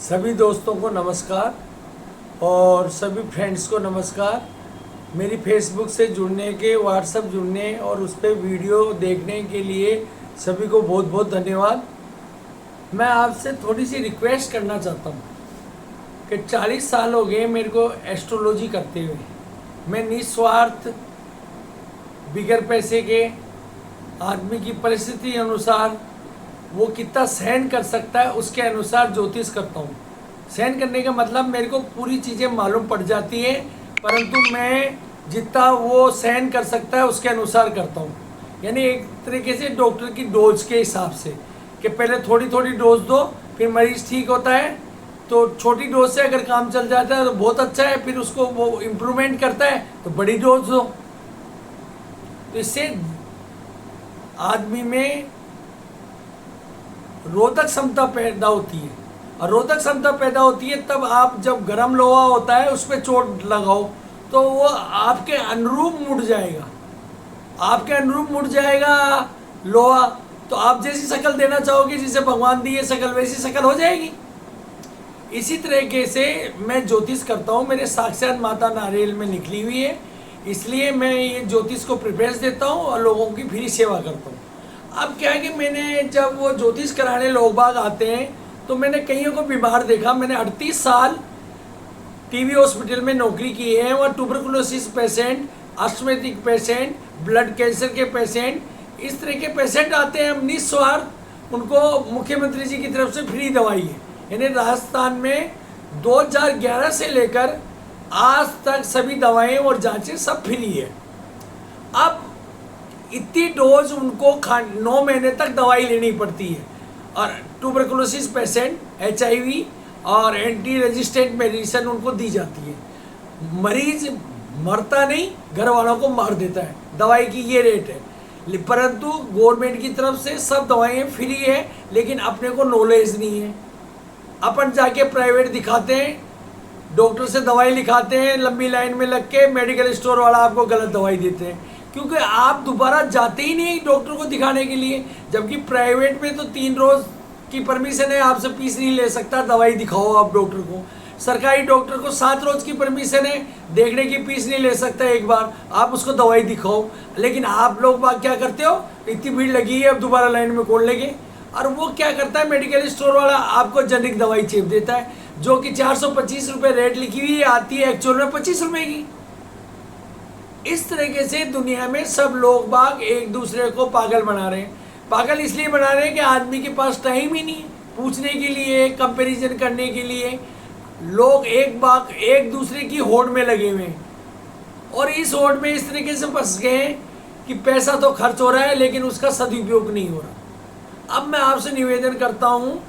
सभी दोस्तों को नमस्कार और सभी फ्रेंड्स को नमस्कार। मेरी फेसबुक से जुड़ने के, व्हाट्सएप जुड़ने और उस पर वीडियो देखने के लिए सभी को बहुत बहुत धन्यवाद। मैं आपसे थोड़ी सी रिक्वेस्ट करना चाहता हूँ कि 40 साल हो गए मेरे को एस्ट्रोलॉजी करते हुए। मैं निस्वार्थ, बिगर पैसे के, आदमी की परिस्थिति अनुसार वो कितना सहन कर सकता है उसके अनुसार ज्योतिष करता हूँ। सहन करने का मतलब मेरे को पूरी चीज़ें मालूम पड़ जाती है, परंतु मैं जितना वो सहन कर सकता है उसके अनुसार करता हूँ। यानी एक तरीके से डॉक्टर की डोज के हिसाब से कि पहले थोड़ी थोड़ी डोज दो, फिर मरीज़ ठीक होता है तो छोटी डोज से अगर काम चल जाता है तो बहुत अच्छा है, फिर उसको वो इम्प्रूवमेंट करता है तो बड़ी डोज दो। तो इससे आदमी में रोधक क्षमता पैदा होती है, और रोधक क्षमता पैदा होती है तब आप जब गर्म लोहा होता है उस पर चोट लगाओ तो वो आपके अनुरूप मुड़ जाएगा, आपके अनुरूप मुड़ जाएगा लोहा, तो आप जैसी शक्ल देना चाहोगे, जिसे भगवान दी है शक्ल, वैसी शक्ल हो जाएगी। इसी तरीके से मैं ज्योतिष करता हूँ। मेरे साक्षात माता नारियल में निकली हुई है, इसलिए मैं ये ज्योतिष को प्रेफरेंस देता हूँ और लोगों की फ्री सेवा करता हूँ। अब क्या है कि मैंने जब वो ज्योतिष कराने लोग बाग आते हैं तो मैंने कईयों को बीमार देखा। मैंने 38 साल टीबी हॉस्पिटल में नौकरी की है। वहाँ tuberculosis patient, asthmatic patient, blood cancer के पेशेंट, इस तरह के पेशेंट आते हैं। हम निस्वार्थ उनको मुख्यमंत्री जी की तरफ से फ्री दवाई है। यानी राजस्थान में 2011 से लेकर आज तक सभी दवाएं और जांचें सब फ्री है। अब इतनी डोज उनको 9 महीने तक दवाई लेनी पड़ती है, और ट्यूबरकुलोसिस पेशेंट HIV और एंटी रेजिस्टेंट मेडिसिन उनको दी जाती है। मरीज मरता नहीं, घर वालों को मार देता है। दवाई की ये रेट है, परंतु गवर्नमेंट की तरफ से सब दवाएं फ्री है, लेकिन अपने को नॉलेज नहीं है। अपन जाके प्राइवेट दिखाते हैं, डॉक्टर से दवाई लिखाते हैं, लंबी लाइन में लग के मेडिकल स्टोर वाला आपको गलत दवाई देते हैं, क्योंकि आप दोबारा जाते ही नहीं डॉक्टर को दिखाने के लिए। जबकि प्राइवेट में तो 3 रोज की परमिशन है, आपसे फीस नहीं ले सकता, दवाई दिखाओ आप डॉक्टर को। सरकारी डॉक्टर को 7 रोज की परमिशन है, देखने की फीस नहीं ले सकता एक बार, आप उसको दवाई दिखाओ। लेकिन आप लोग बात क्या करते हो, इतनी भीड़ लगी है अब दोबारा लाइन में कौन लगे। और वो क्या करता है, मेडिकल स्टोर वाला आपको जेनरिक दवाई चेप देता है, जो कि 425 रुपये रेट लिखी हुई आती है, एक्चुअल में 25 रुपये की। इस तरीके से दुनिया में सब लोग बाग एक दूसरे को पागल बना रहे हैं। पागल इसलिए बना रहे हैं कि आदमी के पास टाइम ही नहीं है पूछने के लिए, कंपैरिजन करने के लिए। लोग एक दूसरे की होड़ में लगे हुए हैं, और इस होड़ में इस तरीके से फंस गए हैं कि पैसा तो खर्च हो रहा है लेकिन उसका सदुपयोग नहीं हो रहा। अब मैं आपसे निवेदन करता हूँ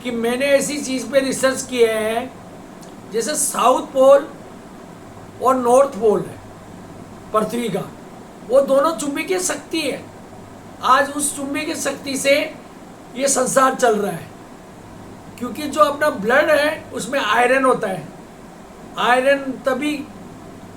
कि मैंने ऐसी चीज़ पे रिसर्च किया है, जैसे साउथ पोल और नॉर्थ पोल है पृथ्वी का, वो दोनों चुंबकीय शक्ति है। आज उस चुंबकीय शक्ति से ये संसार चल रहा है, क्योंकि जो अपना ब्लड है उसमें आयरन होता है। आयरन तभी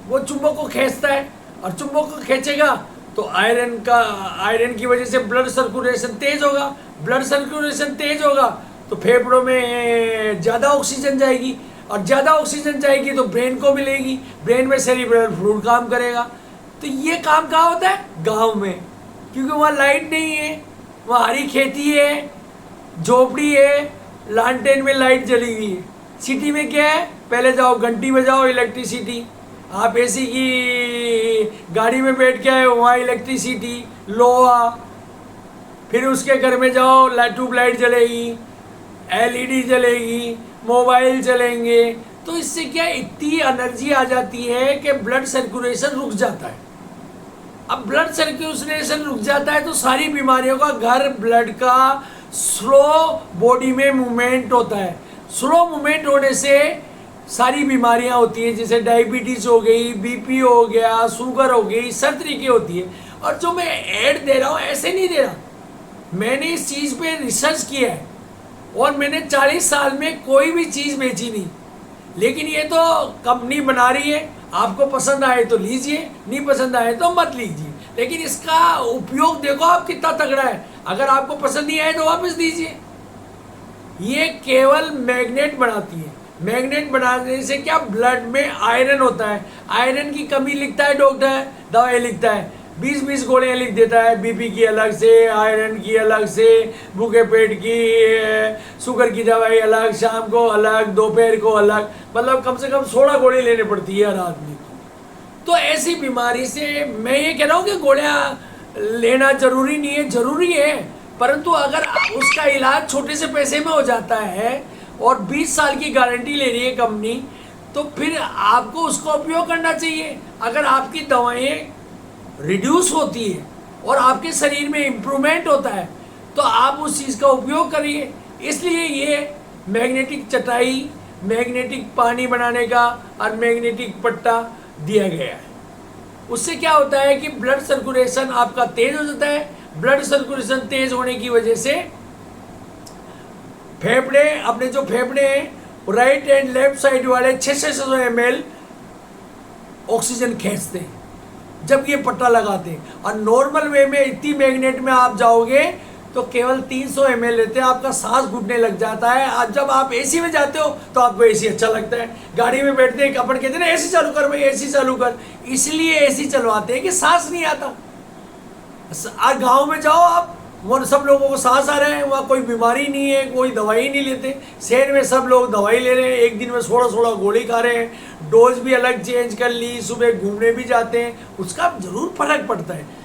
वो चुंबक को खींचता है, और चुंबक को खींचेगा तो आयरन की वजह से ब्लड सर्कुलेशन तेज होगा। ब्लड सर्कुलेशन तेज होगा तो फेफड़ों में ज़्यादा ऑक्सीजन जाएगी, और ज़्यादा ऑक्सीजन जाएगी तो ब्रेन को मिलेगी, ब्रेन में सेरिब्रल फ्लूइड काम करेगा। तो ये काम कहाँ होता है, गांव में, क्योंकि वहाँ लाइट नहीं है, वहाँ हरी खेती है, झोपड़ी है, लालटेन में लाइट जली हुई है। सिटी में क्या है, पहले जाओ घंटी बजाओ इलेक्ट्रिसिटी, आप AC की गाड़ी में बैठ के आए वहाँ इलेक्ट्रिसिटी, लोहा, फिर उसके घर में जाओ ट्यूबलाइट जलेगी, LED जलेगी, मोबाइल चलेंगे। तो इससे क्या इतनी एनर्जी आ जाती है कि ब्लड सर्कुलेशन रुक जाता है। अब ब्लड सर्कुलेशन रुक जाता है तो सारी बीमारियों का घर ब्लड का स्लो बॉडी में मूवमेंट होता है। स्लो मूवमेंट होने से सारी बीमारियां होती हैं, जैसे डायबिटीज़ हो गई, BP हो गया, शुगर हो गई, सब तरीके होती है। और जो मैं ऐड दे रहा हूँ ऐसे नहीं दे रहा, मैंने इस चीज़ पे रिसर्च किया है, और मैंने 40 साल में कोई भी चीज़ बेची नहीं। लेकिन ये तो कंपनी बना रही है, आपको पसंद आए तो लीजिए, नहीं पसंद आए तो मत लीजिए, लेकिन इसका उपयोग देखो आप कितना तगड़ा है। अगर आपको पसंद नहीं आए तो वापस दीजिए। ये केवल मैग्नेट बनाती है। मैग्नेट बनाने से क्या, ब्लड में आयरन होता है, आयरन की कमी लिखता है डॉक्टर, दवाई लिखता है, 20-20 गोलियां लिख देता है, बीपी की अलग से, आयरन की अलग से, भूखे पेट की, शुगर की दवाई अलग, शाम को अलग, दोपहर को अलग, मतलब कम से कम 16 गोली लेनी पड़ती है हर आदमी को। तो ऐसी बीमारी से मैं ये कह रहा हूँ कि गोलियां लेना जरूरी नहीं है, जरूरी है, परंतु अगर उसका इलाज छोटे से पैसे में हो जाता है और 20 साल की गारंटी ले रही है कंपनी, तो फिर आपको उसका उपयोग करना चाहिए। अगर आपकी दवाएं रिड्यूस होती है और आपके शरीर में इम्प्रूवमेंट होता है तो आप उस चीज़ का उपयोग करिए। इसलिए ये मैग्नेटिक चटाई, मैग्नेटिक पानी बनाने का और मैग्नेटिक पट्टा दिया गया है। उससे क्या होता है कि ब्लड सर्कुलेशन आपका तेज हो जाता है। ब्लड सर्कुलेशन तेज होने की वजह से फेफड़े, अपने जो फेफड़े हैं राइट एंड लेफ्ट साइड वाले 600 ml ऑक्सीजन खींचते हैं जब ये पट्टा लगाते हैं। और नॉर्मल वे में इतनी मैग्नेट में आप जाओगे तो केवल 300 ml लेते हैं, आपका सांस घुटने लग जाता है। आज जब आप एसी में जाते हो तो आपको एसी अच्छा लगता है, गाड़ी में बैठते हैं अपन कहते हैं ना एसी चालू कर भाई, एसी चालू कर, इसलिए एसी चलवाते हैं कि सांस नहीं आता। आज गांव में जाओ आप, वो सब लोगों को सांस आ रहे हैं, वहाँ कोई बीमारी नहीं है, कोई दवाई नहीं लेते। शहर में सब लोग दवाई ले रहे हैं, एक दिन में 16 गोली खा रहे हैं, डोज भी अलग चेंज कर ली, सुबह घूमने भी जाते हैं, उसका जरूर फर्क पड़ता है।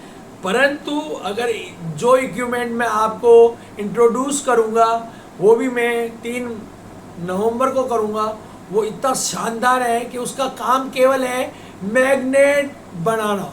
परंतु अगर जो इक्विपमेंट मैं आपको इंट्रोड्यूस करूँगा वो भी मैं 3 नवंबर को करूँगा, वो इतना शानदार है कि उसका काम केवल है मैग्नेट बनाना,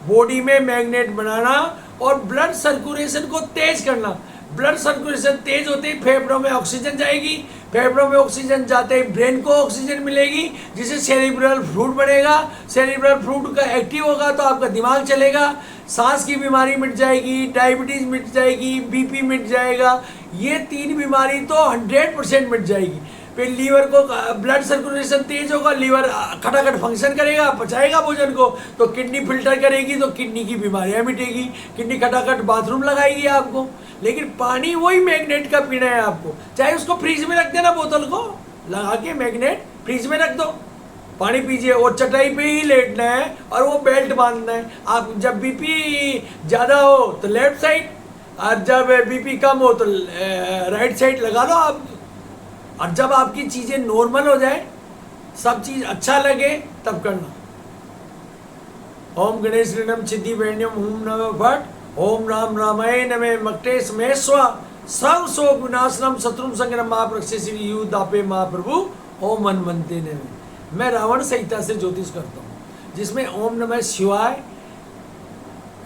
बॉडी में मैग्नेट बनाना और ब्लड सर्कुलेशन को तेज करना। ब्लड सर्कुलेशन तेज होते ही फेफड़ों में ऑक्सीजन जाएगी, फेफड़ों में ऑक्सीजन जाते ही ब्रेन को ऑक्सीजन मिलेगी, जिससे सेरिब्रल फ्लूइड बनेगा। सेरिब्रल फ्लूइड का एक्टिव होगा तो आपका दिमाग चलेगा, सांस की बीमारी मिट जाएगी, डायबिटीज मिट जाएगी, बीपी मिट जाएगा। ये 3 बीमारी तो 100% मिट जाएगी। फिर लीवर को ब्लड सर्कुलेशन तेज होगा, लीवर खटाखट फंक्शन करेगा, पचाएगा भोजन को, तो किडनी फिल्टर करेगी तो किडनी की बीमारियां मिटेगी, किडनी खटाखट बाथरूम लगाएगी आपको। लेकिन पानी वही मैग्नेट का पीना है आपको, चाहे उसको फ्रिज में रख देना, बोतल को लगा के मैग्नेट फ्रिज में रख दो, पानी पीजिए और चटाई पे ही लेटना है और वो बेल्ट बांधना है। आप जब बीपी ज़्यादा हो तो लेफ्ट साइड और जब बीपी कम हो तो राइट साइड लगा लो आप। और जब आपकी चीज़ें नॉर्मल हो जाए, सब चीज़ अच्छा लगे, तब करना। ओम गणेश ऋणम सिद्धि वेण्यम ओम नमः भट्ट ओम राम रामाय नमे मक्टेश महेश्वा सर्व शोक विनाशनम शत्रुम संग्रम महाप्रक्षे श्री यू दापे महाप्रभु ओम हनुमंते नमे। मैं रावण संहिता से ज्योतिष करता हूँ, जिसमें ओम नमः शिवाय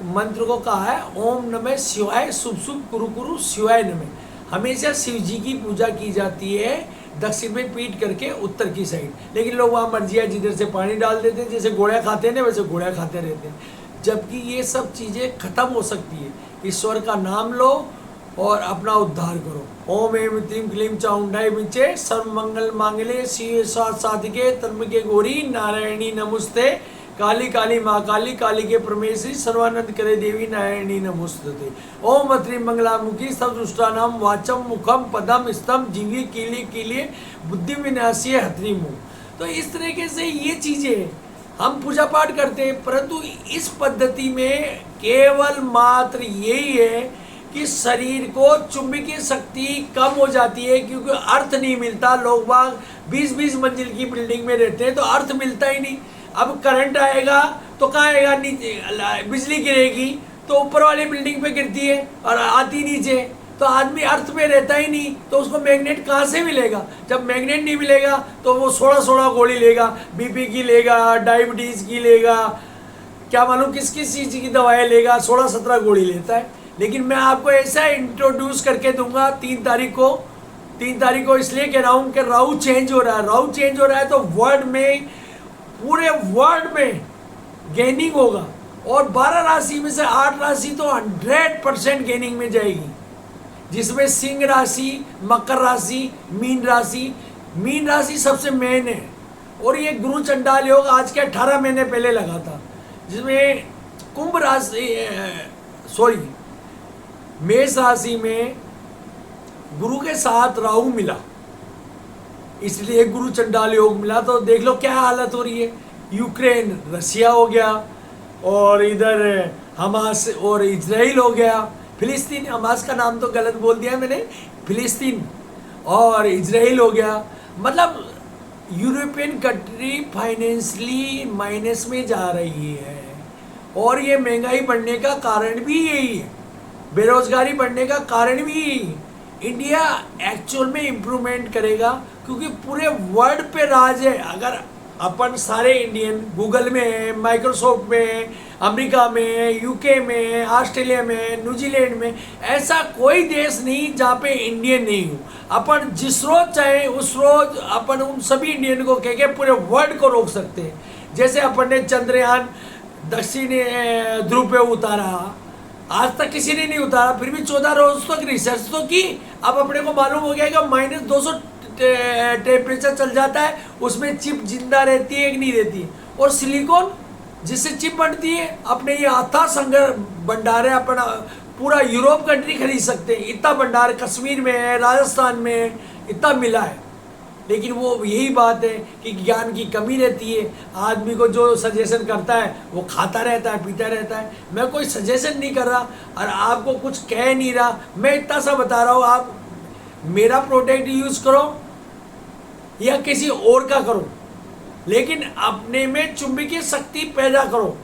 मंत्र को कहा है। ओम नमः शिवाय, शुभ शुभ कुरु कुरु शिवाय नमः। हमेशा शिव जी की पूजा की जाती है दक्षिण में पीठ करके उत्तर की साइड, लेकिन लोग वहाँ मर्जिया जिधर से पानी डाल देते हैं, जैसे गोलियाँ खाते हैं ना वैसे गोलियाँ खाते रहते हैं, जबकि ये सब चीज़ें खत्म हो सकती है। ईश्वर का नाम लो और अपना उद्धार करो। ओम एम क्लीम क्लीम चामुंडाई विचे सर्व मंगल मांगले शिव साधिके त्र्यंबके गौरी नारायणी नमस्ते काली काली माँ काली काली के परमेश्वरी सर्वानंद करे देवी नारायणी नमोस्तुते। ओम अत्रि मंगलामुखी सब दुष्टानाम वाचम मुखम पदम स्तंभ जिंगी कीले कीले बुद्धि विनाशी हथरी मुँह। तो इस तरीके से ये चीज़ें हम पूजा पाठ करते हैं, परंतु इस पद्धति में केवल मात्र यही है कि शरीर को चुंबकीय शक्ति कम हो जाती है, क्योंकि अर्थ नहीं मिलता। लोग बाग 20-20 मंजिल की बिल्डिंग में रहते हैं तो अर्थ मिलता ही नहीं। अब करंट आएगा तो कहाँ आएगा, नीचे बिजली गिरेगी तो ऊपर वाली बिल्डिंग पे गिरती है और आती नीचे, तो आदमी अर्थ में रहता ही नहीं, तो उसको मैग्नेट कहाँ से मिलेगा। जब मैग्नेट नहीं मिलेगा तो वो 16 गोली लेगा, बीपी की लेगा, डायबिटीज़ की लेगा, क्या मालूम किस किस चीज़ की दवाएं लेगा, 16-17 गोली लेता है। लेकिन मैं आपको ऐसा इंट्रोड्यूस करके दूंगा 3 तारीख को इसलिए कह रहा हूँ कि राहु चेंज हो रहा है। राहु चेंज हो रहा है तो वर्ल्ड में, पूरे वर्ल्ड में गेनिंग होगा, और 12 राशि में से 8 राशि तो 100% गेनिंग में जाएगी, जिसमें सिंह राशि, मकर राशि, मीन राशि सबसे मेन है। और ये गुरु चंडाल योग आज के 18 महीने पहले लगा था, जिसमें कुंभ राशि मेष राशि में गुरु के साथ राहु मिला, इसलिए गुरु चंडाल योग मिला। तो देख लो क्या हालत हो रही है। यूक्रेन रसिया हो गया, और इधर हमास और इजराइल हो गया, फिलिस्तीन, हमास का नाम तो गलत बोल दिया मैंने, फिलिस्तीन और इजराइल हो गया। मतलब यूरोपियन कंट्री फाइनेंशियली माइनस में जा रही है, और ये महंगाई बढ़ने का कारण भी यही है, बेरोजगारी बढ़ने का कारण भी यही है। इंडिया एक्चुअल में इम्प्रूवमेंट करेगा क्योंकि पूरे वर्ल्ड पे राज है। अगर अपन सारे इंडियन गूगल में है, माइक्रोसॉफ्ट में है, अमेरिका में है, यूके में है, ऑस्ट्रेलिया में है, न्यूजीलैंड में, ऐसा कोई देश नहीं जहाँ पे इंडियन नहीं हो। अपन जिस रोज चाहे उस रोज अपन उन सभी इंडियन को कह के पूरे वर्ल्ड को रोक सकते हैं। जैसे अपन ने चंद्रयान दक्षिण ध्रुव पे उतारा, आज तक किसी ने नहीं उतारा, फिर भी 14 रोज तक रिसर्च तो की। अब अपने को मालूम हो गया कि -200 टेम्परेचर चल जाता है, उसमें चिप जिंदा रहती है कि नहीं रहती है। और सिलिकॉन जिससे चिप बनती है, अपने ये अथाह संग्रह भंडार है, अपना पूरा यूरोप कंट्री खरीद सकते हैं, इतना भंडार कश्मीर में है, राजस्थान में है, इतना मिला है। लेकिन वो यही बात है कि ज्ञान की कमी रहती है। आदमी को जो सजेशन करता है वो खाता रहता है, पीता रहता है। मैं कोई सजेशन नहीं कर रहा और आपको कुछ कह नहीं रहा, मैं इतना सा बता रहा हूँ, आप मेरा प्रोडक्ट यूज़ करो या किसी और का करो, लेकिन अपने में चुंबकीय शक्ति पैदा करो।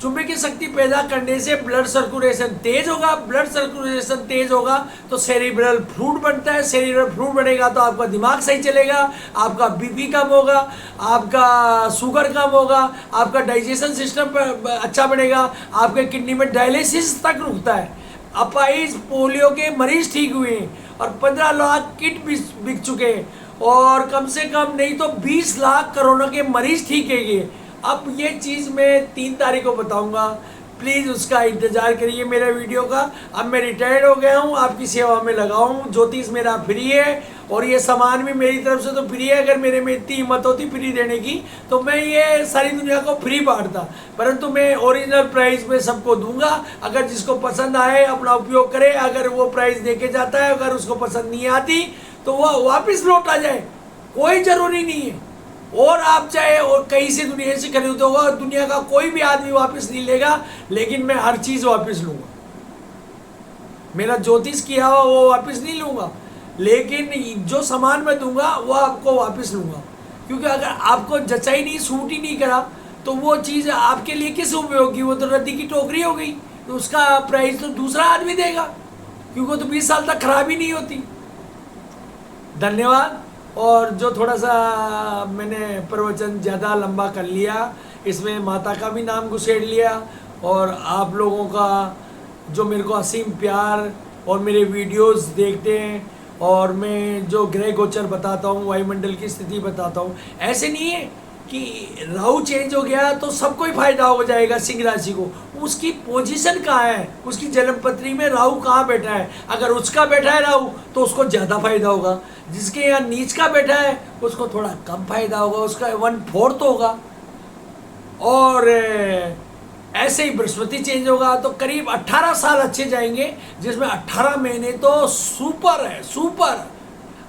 चुंबकीय शक्ति पैदा करने से ब्लड सर्कुलेशन तेज होगा, ब्लड सर्कुलेशन तेज होगा तो सेरिब्रल फ्लूइड बनता है, सेरिब्रल फ्लूइड बनेगा तो आपका दिमाग सही चलेगा, आपका बीपी कम होगा, आपका शुगर कम होगा, आपका डाइजेशन सिस्टम अच्छा बनेगा, आपके किडनी में डायलिसिस तक रुकता है। अपाइज पोलियो के मरीज ठीक हुए हैं और 15 लाख किट बिक चुके हैं, और कम से कम नहीं तो 20 लाख कोरोना के मरीज ठीक है गए। अब ये चीज़ मैं 3 तारीख को बताऊंगा, प्लीज़ उसका इंतज़ार करिए मेरे वीडियो का। अब मैं रिटायर्ड हो गया हूँ, आपकी सेवा में लगा हूँ। ज्योतिष मेरा फ्री है और ये सामान भी मेरी तरफ से तो फ्री है। अगर मेरे में इतनी हिम्मत होती फ्री देने की तो मैं ये सारी दुनिया को फ्री बांटता, परंतु मैं ओरिजिनल प्राइस में सबको दूंगा। अगर जिसको पसंद आए अपना उपयोग करे, अगर वो प्राइस दे के जाता है, अगर उसको पसंद नहीं आती तो वह वापस लौट आ जाए, कोई ज़रूरी नहीं है। और आप चाहे और कहीं से दुनिया से खरीदते होगा, दुनिया का कोई भी आदमी वापस नहीं लेगा, लेकिन मैं हर चीज़ वापस लूँगा। मेरा ज्योतिष किया हुआ वो वापस नहीं लूँगा, लेकिन जो सामान मैं दूंगा वो आपको वापस लूँगा। क्योंकि अगर आपको जचाई नहीं, सूट ही नहीं करा तो वो चीज़ आपके लिए किस उपयोग की? वो तो रद्दी की टोकरी हो गई, तो उसका प्राइस तो दूसरा आदमी देगा, क्योंकि वो तो 20 साल तक खराब ही नहीं होती। धन्यवाद। और जो थोड़ा सा मैंने प्रवचन ज़्यादा लंबा कर लिया, इसमें माता का भी नाम घुसेड़ लिया, और आप लोगों का जो मेरे को असीम प्यार और मेरे वीडियोस देखते हैं, और मैं जो ग्रह गोचर बताता हूँ, वायुमंडल की स्थिति बताता हूँ, ऐसे नहीं है कि राहु चेंज हो गया तो सबको ही फायदा हो जाएगा। सिंह राशि को उसकी पोजीशन कहाँ है, उसकी जन्मपत्री में राहु कहाँ बैठा है। अगर उसका बैठा है राहु तो उसको ज़्यादा फायदा होगा, जिसके यहाँ नीच का बैठा है उसको थोड़ा कम फायदा होगा, उसका 1/4 होगा। और ऐसे ही बृहस्पति चेंज होगा तो करीब 18 साल अच्छे जाएंगे, जिसमें 18 महीने तो सुपर है, सुपर।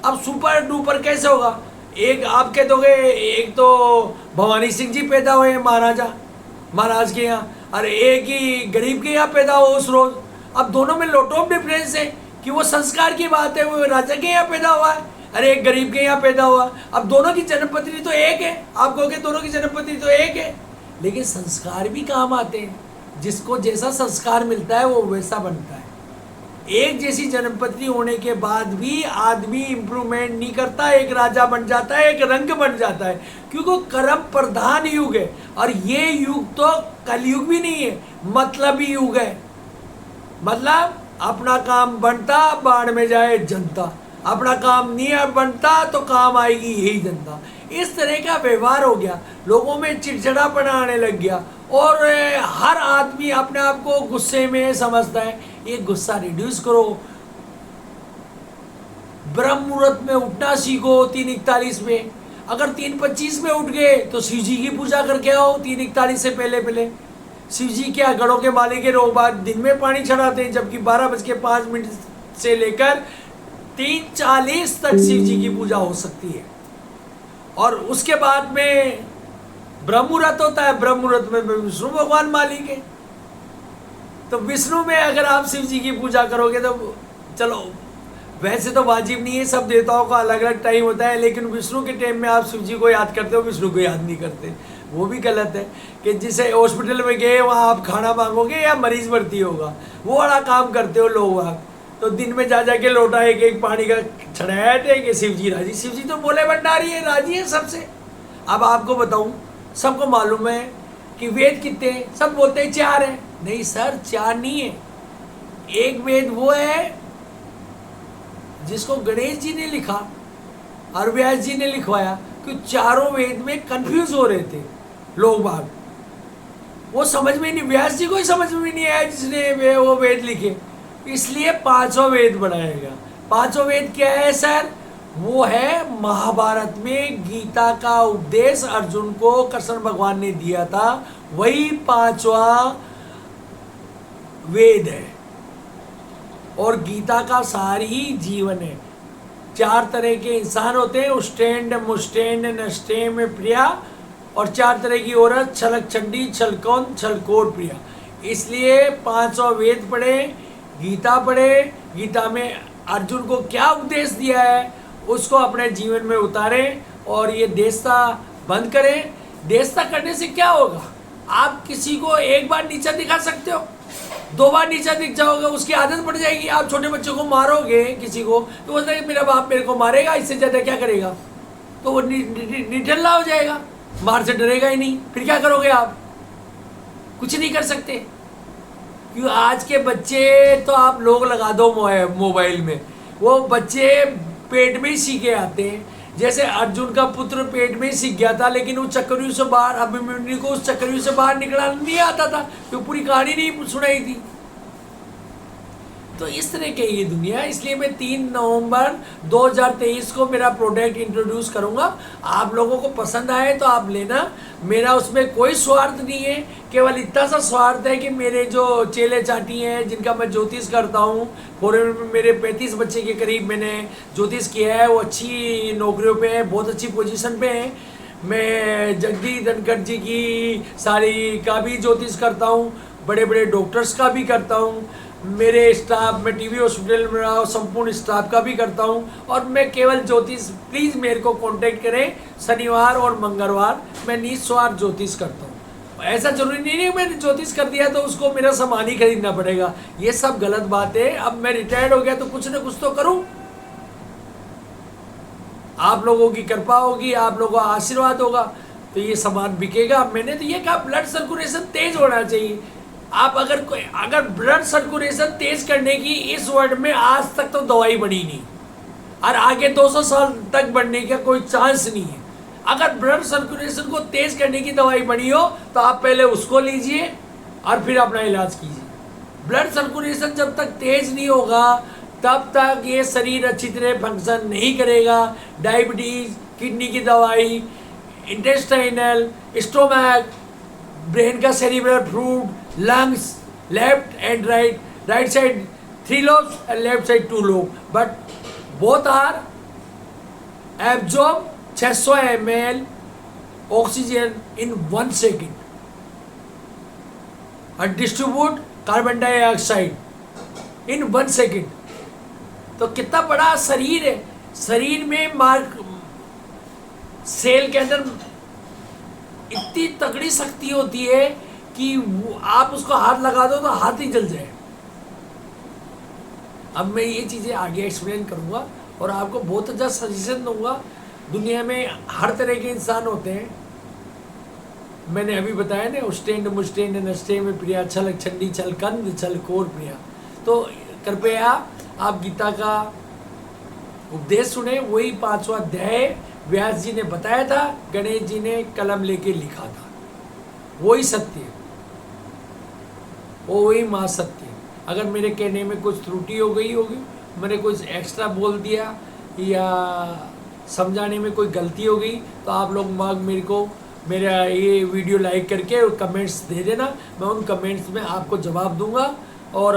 अब सुपर डुपर कैसे होगा? एक आप कह दोगे, एक तो भवानी सिंह जी पैदा हुए महाराज के यहाँ, और एक ही गरीब के यहाँ पैदा हो उस रोज। अब दोनों में लॉट ऑफ डिफरेंस है कि वो संस्कार की बात है, वो राजा के यहाँ पैदा हुआ है, अरे एक गरीब के यहाँ पैदा हुआ। अब दोनों की जन्मपत्री तो एक है, आप कहोगे दोनों की जन्मपत्री तो एक है, लेकिन संस्कार भी काम आते हैं। जिसको जैसा संस्कार मिलता है वो वैसा बनता है। एक जैसी जन्मपत्री होने के बाद भी आदमी इम्प्रूवमेंट नहीं करता, एक राजा बन जाता है, एक रंग बन जाता है, क्योंकि कर्म प्रधान युग है। और ये युग तो कलयुग भी नहीं है, मतलबी युग है। मतलब अपना काम बनता बाढ़ में जाए जनता, अपना काम नहीं बनता तो काम आएगी यही जनता। इस तरह का व्यवहार हो गया, लोगों में चिड़चिड़ापन आने लग गया, और हर आदमी अपने आप को गुस्से में समझता है। ये गुस्सा रिड्यूस करो, ब्रह्म मुहूर्त में उठना सीखो 3:41 में। अगर 3:25 में उठ गए तो शिव जी की पूजा करके आओ 3:41 से पहले। शिव जी क्या गढ़ों के मालिक के लोग बाद दिन में पानी चढ़ाते हैं, जबकि 12:05 से लेकर 3:40 तक शिव जी की पूजा हो सकती है। और उसके बाद में ब्रह्म मुहूर्त होता है, ब्रह्म मुहूर्त में विष्णु भगवान मालिक है। तो विष्णु में अगर आप शिव जी की पूजा करोगे तो चलो, वैसे तो वाजिब नहीं है, सब देवताओं का अलग अलग टाइम होता है, लेकिन विष्णु के टाइम में आप शिव जी को याद करते हो, विष्णु को याद नहीं करते, वो भी गलत है। कि जिसे हॉस्पिटल में गए वहाँ आप खाना मांगोगे या मरीज भर्ती होगा, वो वाला काम करते हो लोग आप। तो दिन में जा जाके लोटा एक पानी का छड़ाया थे कि शिव जी राजी, शिव जी तो बोले भंडारी है, राजी है सबसे। अब आपको बताऊं, सबको मालूम है कि वेद कितने हैं, सब बोलते हैं 4 है। नहीं सर, 4 नहीं है। एक वेद वो है जिसको गणेश जी ने लिखा और व्यास जी ने लिखवाया, कि चारों वेद में कंफ्यूज हो रहे थे लोग बाग, वो समझ में नहीं, व्यास जी को ही समझ में नहीं आया जिसने वो वेद लिखे, इसलिए 5वां वेद बनाएगा। 5वां वेद क्या है सर? वो है महाभारत में गीता का उपदेश अर्जुन को कृष्ण भगवान ने दिया था, वही 5वां वेद है। और गीता का सार ही जीवन है। 4 तरह के इंसान होते हैं, उष्टेंड मुष्टेंड नष्टेम प्रिया, और 4 तरह की औरत, छलक चंडी छलकौन छलकोट प्रिया। इसलिए 5वां वेद पढ़े, गीता पढ़े, गीता में अर्जुन को क्या उपदेश दिया है उसको अपने जीवन में उतारें और ये देशता बंद करें। देशता करने से क्या होगा? आप किसी को एक बार नीचा दिखा सकते हो, 2 बार नीचा दिख जाओगे, उसकी आदत पड़ जाएगी। आप छोटे बच्चों को मारोगे किसी को तो बोलता है मेरा बाप मेरे को मारेगा, इससे ज़्यादा क्या करेगा, तो वो निठल्ला हो जाएगा, मार से डरेगा ही नहीं। फिर क्या करोगे आप? कुछ नहीं कर सकते। क्यों? आज के बच्चे तो आप लोग लगा दो मोबाइल में, वो बच्चे पेट में ही सीखे आते हैं। जैसे अर्जुन का पुत्र पेट में ही सीख गया था, लेकिन वो चक्रव्यूह से बाहर, अभिमन्यु को उस चक्रव्यूह से बाहर निकलना नहीं आता था, तो पूरी कहानी नहीं सुनाई थी। तो इस तरह की ये दुनिया, इसलिए मैं 3 नवंबर 2023 को मेरा प्रोडक्ट इंट्रोड्यूस करूंगा। आप लोगों को पसंद आए तो आप लेना, मेरा उसमें कोई स्वार्थ नहीं है, केवल इतना सा स्वार्थ है कि मेरे जो चेले चाटी हैं जिनका मैं ज्योतिष करता हूँ, फॉरेन में मेरे 35 बच्चे के करीब मैंने ज्योतिष किया है, वो अच्छी नौकरियों पे हैं, बहुत अच्छी पोजीशन पे हैं। मैं जगदीश धनखड़ जी की सारी का भी ज्योतिष करता हूँ, बड़े बड़े डॉक्टर्स का भी करता हूँ, मेरे स्टाफ, मैं टीवी हॉस्पिटल में संपूर्ण स्टाफ का भी करता हूँ, और मैं केवल ज्योतिष, प्लीज़ मेरे को कांटेक्ट करें, शनिवार और मंगलवार मैं निस्वार्थ ज्योतिष करता हूँ। ऐसा जरूरी नहीं है मैंने ज्योतिष कर दिया तो उसको मेरा सामान ही खरीदना पड़ेगा, ये सब गलत बात है। अब मैं रिटायर्ड हो गया तो कुछ ना कुछ तो करूँ, आप लोगों की कृपा होगी, आप लोगों का आशीर्वाद होगा तो ये सामान बिकेगा। मैंने तो ये कहा ब्लड सर्कुलेशन तेज होना चाहिए। आप अगर ब्लड सर्कुलेशन तेज करने की इस वर्ल्ड में आज तक तो दवाई बनी नहीं, और आगे 200 साल तक बढ़ने का कोई चांस नहीं है। अगर ब्लड सर्कुलेशन को तेज करने की दवाई बनी हो तो आप पहले उसको लीजिए और फिर अपना इलाज कीजिए। ब्लड सर्कुलेशन जब तक तेज नहीं होगा तब तक ये शरीर अच्छी तरह फंक्शन नहीं करेगा। डायबिटीज, किडनी की दवाई, इंटेस्टाइनल, स्टोमैक, ब्रेन का cerebral fluid, lungs, left and right side 3 lobes and left side 2 lobes, but both are absorb 600 ml oxygen in 1 second and distribute carbon dioxide in 1 second। तो कितना बड़ा शरीर है, शरीर में सेल के अंदर इतनी तगड़ी शक्ति होती है कि आप उसको हाथ लगा दो तो हाथ ही जल जाए। अब मैं ये चीज़ें आगे एक्सप्लेन करूँगा और आपको बहुत अच्छा सजेशन दूंगा। दुनिया में हर तरह के इंसान होते हैं, मैंने अभी बताया ना, उष्टेंड मुष्टेंड नष्टे में प्रिया, छलक छंडी छल कंद छल कोर प्रिया। तो कृपया आप गीता का उपदेश सुने, वही 5वां अध्याय व्यास जी ने बताया था, गणेश जी ने कलम लेके लिखा था, वही सत्य है, वही माँ सत्य है। अगर मेरे कहने में कुछ त्रुटि हो गई होगी, मैंने कुछ एक्स्ट्रा बोल दिया या समझाने में कोई गलती हो गई तो आप लोग मेरे को मेरा ये वीडियो लाइक करके और कमेंट्स दे देना, मैं उन कमेंट्स में आपको जवाब दूंगा। और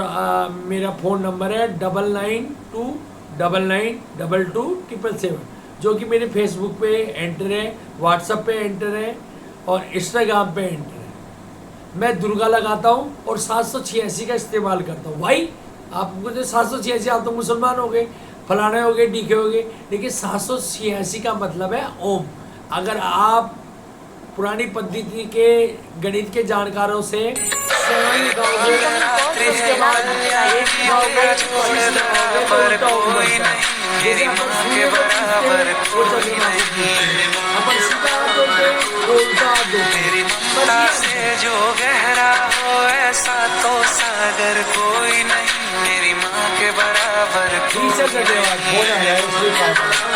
मेरा फ़ोन नंबर है 9924 992277, जो कि मेरे फेसबुक पे एंटर है, व्हाट्सएप पे एंटर है और इंस्टाग्राम पे एंटर है। मैं दुर्गा लगाता हूँ और 786 का इस्तेमाल करता हूँ। भाई आप मुझे 786, आप तो मुसलमान हो गए, फलाने हो गए, डीके हो गए, लेकिन 786 का मतलब है ओम। अगर आप पुरानी पद्धति के गणित के जानकारों से 7 लिखाओगे, उसके बाद 1 लिखाओगे, 6 लिखाओगे तो उल्टा ओम बनता है। जैसे अपन शून्य को खींचते वो चलेगा, अपन सीधा हाथ जोड़ते वो उल्टा हाथ जोड़ते। बस ये से जो गहरा हो ऐसा तो सागर कोई नहीं, मेरी माँ के बराबर ठीक है, धन्यवाद।